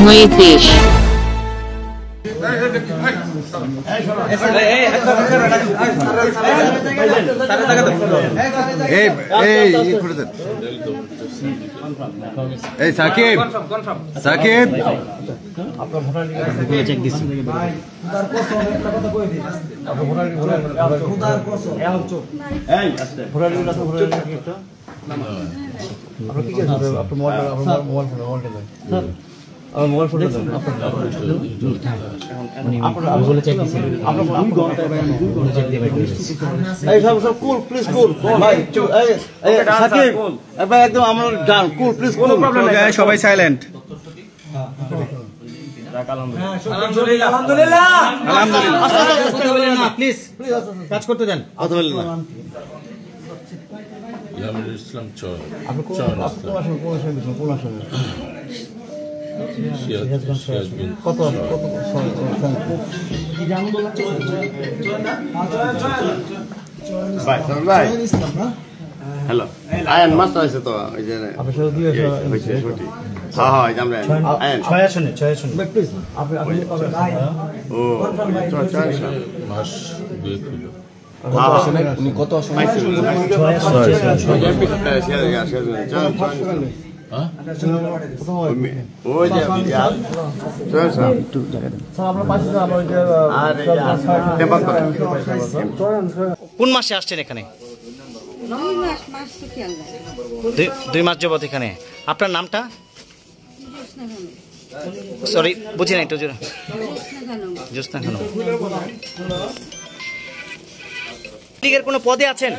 সময়ের দেশ। Shakib Shakib mobile phone সবাই সাইলেন্ট। প্লিজ কাজ করতে দেন। ইসলাম কত হ্যালো আয়ান মাস্টার আছে তো ওই যে কত কোন মাসে আসছেন এখানে? 2 মাস যাবত এখানে। আপনার নামটা? সরি বুঝি না, একটু জ্যোৎস্না খানম। লীগের কোনো পদে আছেন?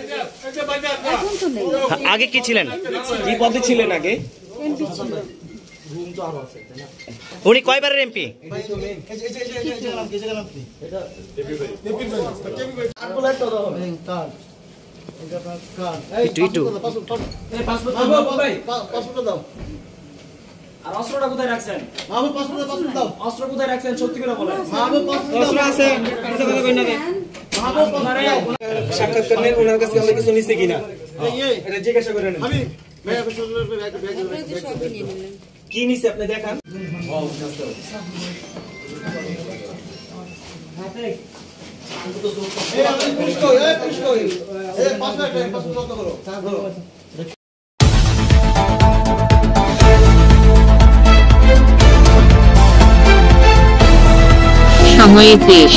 আগে কি ছিলেন? কি পদে ছিলেন আগে? উনি কয়বারের এমপি? আর অস্ত্রটা কোথায় রাখছেন? অস্ত্র কোথায় রাখছেন? সত্যি করে বলেন। অস্ত্র আছে, কিছু কথা কই না রে। সাক্ষাৎকার নেন, ওনার কাছে আমরা কিছু নিছে কিনা এটা জিজ্ঞাসা করে নেন। কি নিছে আপনি দেখান। সময়ের দেশ।